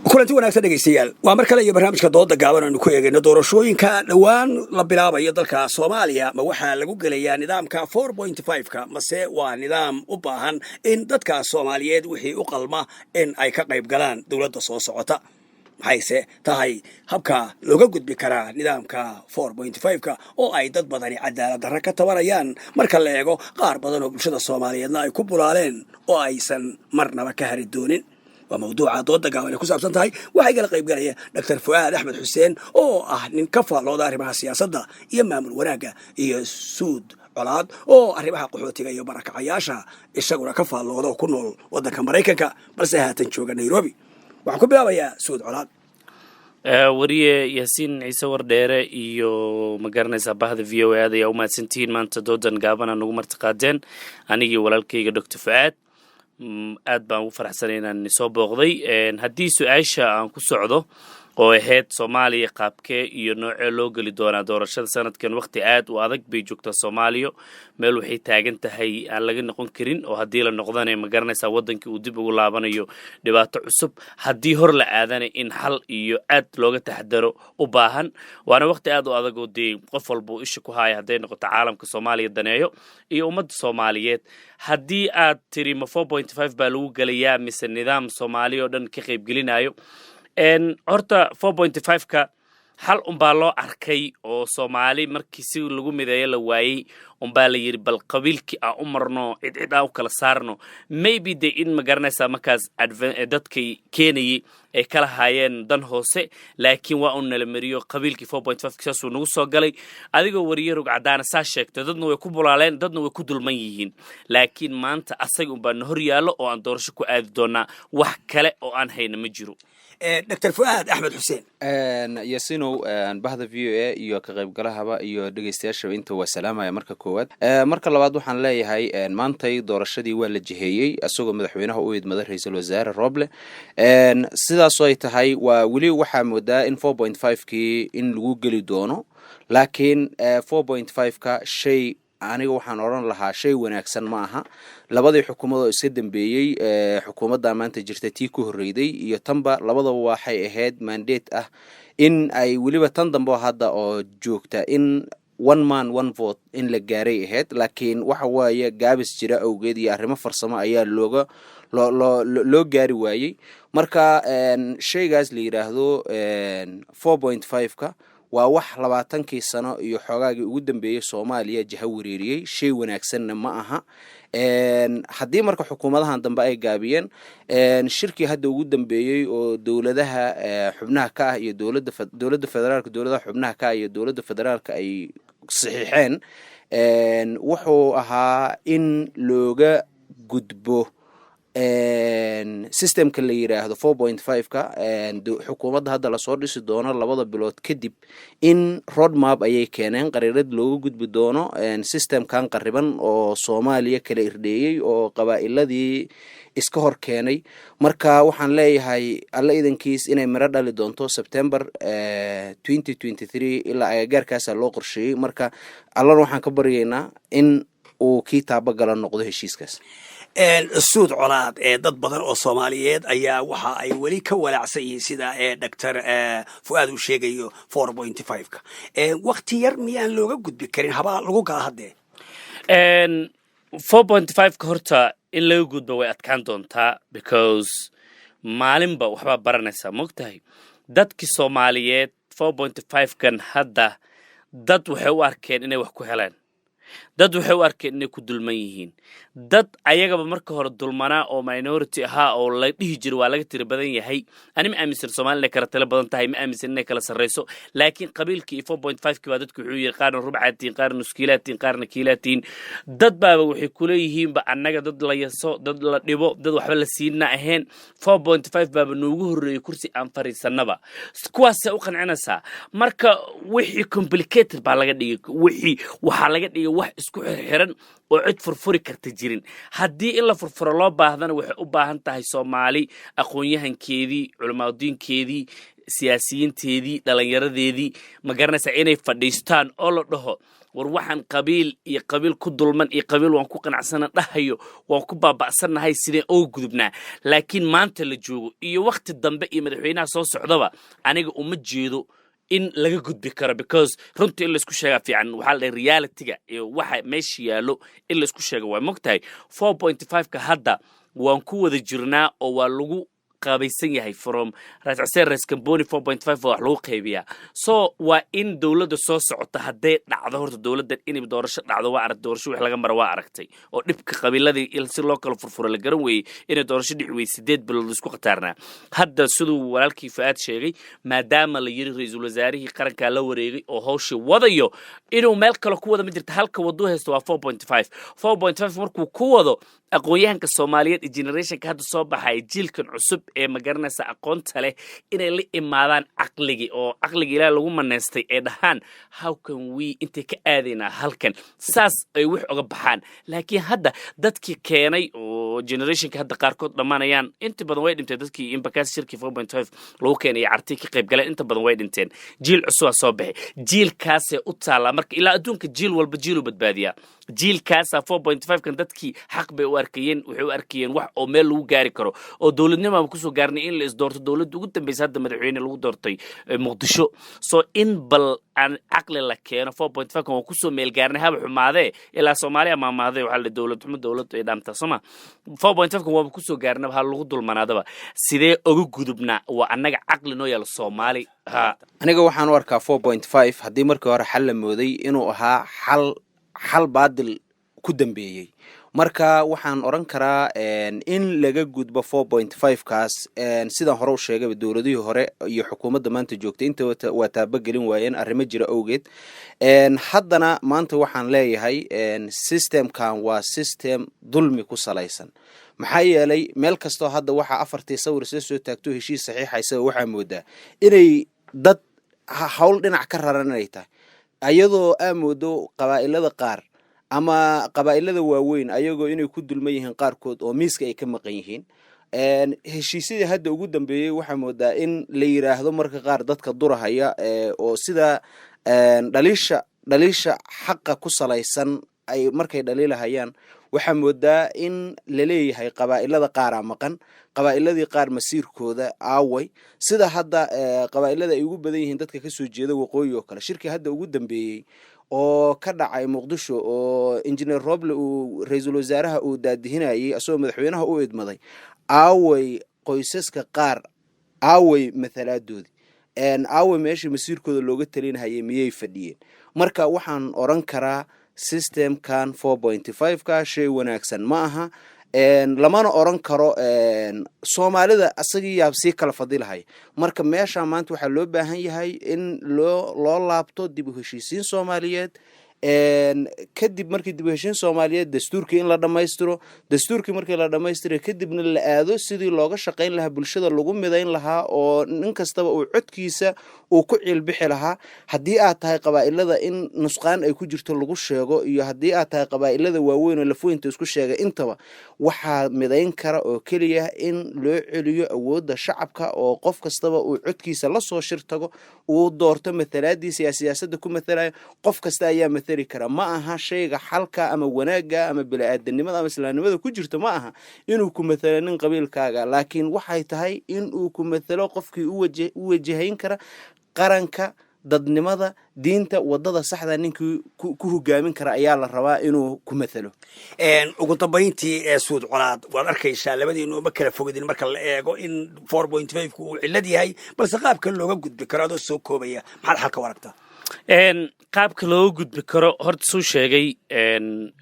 kulanti wanaagsan dhegeystayaal waa mar kale iyo barnaamijka dooda gaaban aanu ku eegayno doorashooyinka dhawaan la bilaabayo dalka Soomaaliya ma waxaa lagu gelayaa nidaamka 4.5ka mase waa nidaam u baahan in dadka Soomaaliyeed wixii u qalma in ay ka qayb galaan dawladda soo socota maxayse tahay habka looga gudbi karaa nidaamka 4.5ka oo ay dad badani cadaalad darro ka tabanayaan marka la eego qaar badan oo bulshada Soomaaliyeedna ay ku bulaaleen oo aysan marnaba ka hari doonin وموضوع dooda gaaban ku saabsan tahay waxa kala qayb galaya Dr. Fuad Axmed Xuseen oo ah nin ka faallooda arrimaha siyaasadda iyo maamul wanaaga iyo Suud Olat oo arrimaha qaxootiga iyo barakacayaasha isaguna ka faallooda ku nool wadanka Mareykanka balse haatan jooga Nairobi waxaan ku bilaabayaa Suud Olat wariye Yasin Isse Wardheere iyo magaranaysa bahda VOA ayaa u mahadsantiin maanta doodan gaaban aan ugu martiqaadeen anigii walaalkayga Dr. Fuad aad baan ugu faraxsanahay inaan soo booqday haddii su'aasha aan ku socdo oo ahayd Soomaaliya qaabkee iyo noocee loo gali doonaa doorashada sanadkan waqti aad u adag bay joogtaa Soomaaliya meel waxay taagan tahay aan laga noqon karin oo haddii la noqdana ma garanaysaa wadankii uu dib ugu laabanayo dhibaato cusub haddii hor la aadana in xal iyo aad looga taxadaro u baahan waana waqti aad u adag oo qof walba isha ku haya haday noqoto caalamka Soomaaliya daneeyo iyo ummadda Soomaaliyeed haddii aad tiri ma 4.5 baa lagu galayaa mise nidaam Soomaaliya oo dhan ka qayb gelinayo horta 4.5ka hal baa loo arkay oo Soomaali markii si lagu mideeyo la waayay baa la yiri bal qabiilkii aan u marno cid u kala saarno maybe they in magaranaysa markaas dadkii Keenay ay kala hayeen dan hoose laakiin waa uu nala mariyo qabiilkii 4.5 kaasoo nagu soo galay adigoo wariyay cadaan saa sheegtay dadna way ku bulaaleen dadna way ku dulman yihiin laakiin maanta asaga baan hor yaalo oo aan doorasho ku aadi doonaa wax kale oo aan hayna ma jiro Dr. Fuad Axmed Xuseen Yasino bahda VOA iyo ka qaybgalahaba iyo dhageystayaasha inta waa salaamaya marka koowaad marka labaad waxaan leeyahay maantay doorashadii waa la jiheeyay asagoo madaxweynaha u idmada ra'iisul wasaare Roble sidaas oo ay tahay waa wali waxa moodaa in 4.5kii in lagu gali doono laakiin 4.5ka shay aniga waxaan oran lahaa shay wanaagsan ma aha labadii xukuumadda iska dambeeyay xukuumadda maanta jirta tii ku horreeyay iyo tanba labadaba waxay ahayd mandate ah in ay waliba tan dambe hadda oo joogta in one man one vote in la gaaray ahayd laakiin waxa waaye gaabis jira awgeed iyo arrimo farsamo ayaa loo gaari waayay marka shaygaas la yiraahdo 4.5ka waa wax 20kii sano iyo xogaagii ugu dambeeyay Soomaaliya jaha wareeriyay shay wanaagsanna ma aha haddii marka xukuumadahan dambe ay gaabiyeen shirkii hadda ugu dambeeyay oo dawladaha xubnaha ka ah iyo dawladda federaalka dawladaha xubnaha ka iyo dawladda federaalka ay saxiixeen wuxuu ahaa in looga gudbo systemka la yiraahdo 4.5ka xukuumadda hadda la soo dhisi doono 2 bilood kadib in roadmap ayay keeneen qariirad loogu gudbi doono systemkan qariban oo Soomaaliya kala irdheeyay oo qabaa'iladii iska hor keenay marka waxaan leeyahay alla idankiis inay miro dhali doonto September 2023 ilaa agagaarkaas loo qorsheeyay marka alla waxaan ka baryaynaa in uu kii taabagala noqdo heshiiskaas Suud Olat dad badan oo Soomaaliyeed ayaa waxa ay wali ka walaacsan yihiin sida Dr. Fuad uu sheegayo 4.5ka waqti yar miyaan looga gudbi karin haba lagu gala hadee 4.5ka horta in laga gudbo way adkaan doontaa because maalinba waxba baranaysa mogtahay dadkii Soomaaliyeed 4.5kan hadda dad waxay u arkeen inay wax ku helaan dad waxay u arkeen inay ku dulman yihiin dad ayagaba marka hore dulmanaa oo minority ahaa oo la dhihi jiray waa laga tiri badan yahay ani ma aaminsan Soomaaliya kala tala badan tahay ma aaminsan inay kala sareyso laakiin qabiilkii 4.5kii waa dadku wuxuu yiri qaarna rubcaatiin qaarna nuskilaatiin qaarna kiilaatiin dad baaba waxay ku leeyihiin ba annaga dad la yaso dad la dhibo dad waxba la siina ahayn 4.5 baaba noogu horreeyay kursi aan fariisanaba kuwaas u qancinaysa marka wixii complicated baa laga dhigay waxa laga dhigay wax isku xiran oo cid furfuri karta jirin haddii in la furfuro loo baahdana waxay u baahan tahay Soomaali aqoon-yahankeedii culimadiinkeedii siyaasiyiinteedii dhalinyaradeedii ma garanaysaa inay fadhiistaan oo la dhaho war waxaan qabiil iyo qabiil ku dulman iyo qabiil waan ku qanacsana dhahayo waan ku baaba'sannahay sideen oo gudubnaa laakiin maanta la joogo iyo waqti dambe iyo madaxweynaha soo socdaba aniga uma jeedo in laga gudbi karo because runtii in laisku sheegaa fiican waxaa la dhahay realityga iyo waxa meesha yaallo in laisku sheega waa mogtahay 4.5ka hadda waan ku wada jirnaa oo waa lagu qaabaysan yahay from rais Kamboni 4.5 wax lagu qaybiyaa so waa in dawladda soo socota haday dhacdo horta dawladda inay doorasho dhacdo waa arag doorasho wax laga mar waa aragtay oo dhibka qabiiladii si loo kala furfuro la garan weeyay inay doorasho dhici weey 8 bilood isku qataarnaa hadda sidoo walaalkii Fuad sheegay maadaama la yiri ra'iisul wasaarihii qaranka la wareegay oo hawsha wadayo inuu meel kale ku wada ma jirto halka wado haysto waa 4.5 markuu ku wado aqoonyahanka Soomaaliyeed ee generationka hadda soo baxay jiilkan cusub ee ma garanaysa aqoonta leh inay la imaadaan aqligi oo aqligi ilaa lagu maneystay ee dhahaan how can we inta ka aadayna halkan saas ay wax uga baxaan laakiin hadda dadkii keenay oo generationka hadda qaarkood dhamaanayaan inta badan way dhinteen dadkii imbakaas shirki 4.5 lagu keenay arti ka qayb galeen inta badan way dhinteen jiil cusub soo baxay jiilkaas u taala marka ilaa adduunka jiil walba jiil u badbaadiya jiilkaas 4.5 kan dadkii xaq bay u arkayeen wuxuu arkayeen wax oo meel lagu gaari karo oo dawladnimada ku soo gaarnay in la isdoorto dawladda ugu dambeysay hadda madaxweyne lagu doortay Muqdisho soo in bal aan aqli la keeno 4.5 kan ku soo meel gaarnay haba xumaade ilaa Soomaaliya ma maade waxa la dawlad ay dhaamta Soomaa 4.5 kan waa ku soo gaarnay waxa lagu dulmanaadaba sidee ugu gudubna waa anaga aqli noo yaal Soomaali aniga waxaan u arkaa 4.5 hadii markii hore xal la mooday inuu ahaa xal baadil ku dambeeyay marka waxaan oran karaa in laga gudbo 4.5 kaas sida hore u sheegay dawladihii hore iyo xukuumadda maanta joogtay inta waa taabagelin waayeen arrimo jira awgeed haddana maanta waxaan leeyahay systemkan waa system dulmi ku salaysan maxaa yeelay meel kastoo hadda waxa afartii sawir soo taagto heshiis saxiixaysa waxa moodaa inay dad hawl dhinac ka raranay tahay ayadoo amoodo qabaa'ilada qaar ama qabaa'ilada waaweyn ayagoo inay ku dulman yihiin qaarkood oo miiska ay ka maqan yihiin heshiisyada hadda ugu dambeeyay waxa moodaa in la yiraahdo marka qaar dadka durahaya oo sida dhaliisha xaqa ku salaysan ay markay dhaliilahayaan waxa moodaa in la leeyahay qabaa'ilada qaar maqan qabaa'iladii qaar masiirkooda aaway sida hadda qabaa'ilada ay ugu badan yihiin dadka ka soo jeeda waqooyi oo kale shirki hadda ugu dambeeyay oo ka dhacay Muqdisho oo engineer Roble uu ra'iisul wasaaraha uu daadihinayay asoo madaxweynaha u idmaday aaway qoysaska qaar aaway mataladoodi aaway meeshii masiirkooda looga talinayay miyay fadhiyeen marka waxaan oran karaa systemkan 4.5 ka shay wanaagsan ma aha lamana oran karo Soomaalida asagii yaabsi kala fadilahay marka meesha maanta waxa loo baahan yahay in loo laabto dib u heshiisiin Soomaaliyeed kadib markii dib u heshiin Soomaaliyeed dastuurkii in la dhameystiro dastuurkii markii la dhameystiro kadibna la aado sidii looga shaqeyn lahaa bulshada lagu midayn lahaa oo nin kastaba uu codkiisa uu ku cilbixi lahaa hadii aad tahay qabaa'ilada in nusqaan ay ku jirto lagu sheego iyo hadii aad tahay qabaa'ilada waaweyn oo lafoynta isku sheega intaba waxa midayn kara oo kaliya in loo celiyo awoodda shacabka oo qof kastaba uu codkiisa la soo shirtago uu doorto matalaadii siyaasadda ku matalayo qof kasta ayaa kara ma aha shayga xalka ama wanaaga ama bini'aadanimada ama islaamnimada ku jirto ma aha inuu ku matalo nin qabiilkaaga laakiin waxay tahay in uu ku matalo qofkii u wajahayn kara qaranka dadnimada diinta wadada saxda ninkii ku hogaamin kara ayaa la rabaa inuu ku matalo ugu dambeyntii Suud Olat waad arkaysaa labadiina ma kala fogadin marka la eego in 4.5 uu cilad yahay balse qaabka looga gudbi karo soo koobaya maxaa halka waragta qaabka loo gudbi karo horta soo sheegay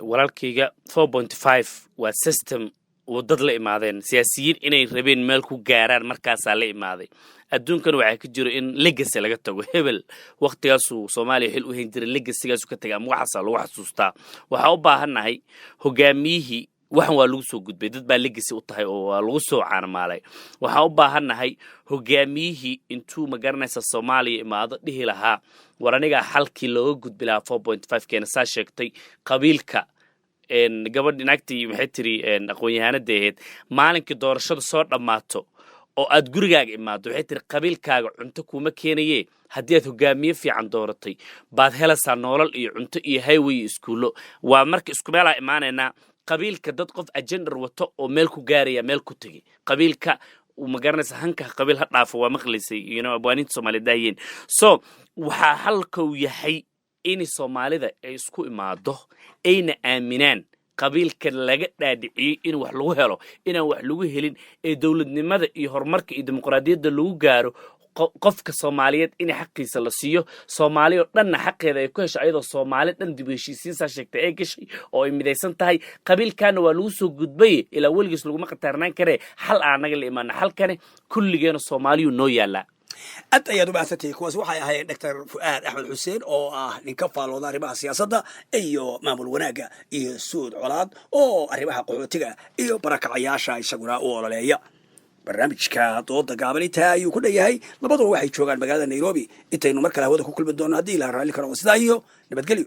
walaalkayga 4.5 waa system wadad la imaadeen siyaasiyiin inay rabeen meel ku gaaraan markaas la imaaday adduunkan waxa ka jiro in legacy laga tago hebel waqtigaas uu Soomaaliya xil u hayn jiray legacy-gaas ka tagaa magacaas lagu xasuustaa waxa u baahanahay hogaamiyihii waxan waa lagu soo gudbay dad baa legacy u tahay oo waa lagu soo caanmaalay waxa u baahanahay hogaamiyihii intuu ma garanaysa Soomaaliya imaado dhihi lahaa war aniga xalkii loo gudbi lahaa 4.5 keena saa sheegtay qabiilka gabadh inagtii maxay tiri aqoon-yahanada ahayd maalinkii doorashada soo dhamaato oo aad gurigaaga imaado waxay tiri qabiilkaaga cunto kuma keenaye haddii aad hogaamiye fiican dooratay baad helaysaa nolol iyo cunto iyo highway iyo iskuulo waa marka isku meelaa imaanaynaa qabiilka dad qof agender wato oo meel ku gaaraya meel ku tegay qabiilka ma garanaysa hanka qabiil ha dhaafo waa maqlaysay abwaaniinta Soomaaliyeed daayeen so waxaa halka uu yahay in Soomaalida ay isku imaado ayna aaminaan qabiilka laga dhaadhiciyay in wax lagu helo inaan wax lagu helin ee dawladnimada iyo horumarka iyo dimuqraadiyadda lagu gaaro qofka Soomaaliyeed in xaqiisa la siiyo Soomaaliyo dhanna xaqeeda ay ku hesho ayadoo Soomaali dhan dib u heshiisiinsa sheegtay ay gashay oo ay midaysan tahay qabiilkaana waa lagu soo gudbay ilaa weligiis lagu ma qatarnaan kare hal aanaga la imaan halkane kulligeena Soomaaliyu noo yaala aad ayaad u baahsatay kuwaas waxay ahaayeen Dr. Fuad Axmed Xuseen oo nin ka faalooda arrimaha siyaasadda iyo maamul wanaagga iyo Suud Olat oo arrimaha qaxootiga iyo barakacayaasha isaguna u ololeeya barnaamijka dooda gaaban intaa ayuu ku dhayahay labaduba waxay joogaan magaalada Nairobi intaynu mar kale hawada ku kulmi doono haddii la raalli karo sidaa iyo nabadgelyo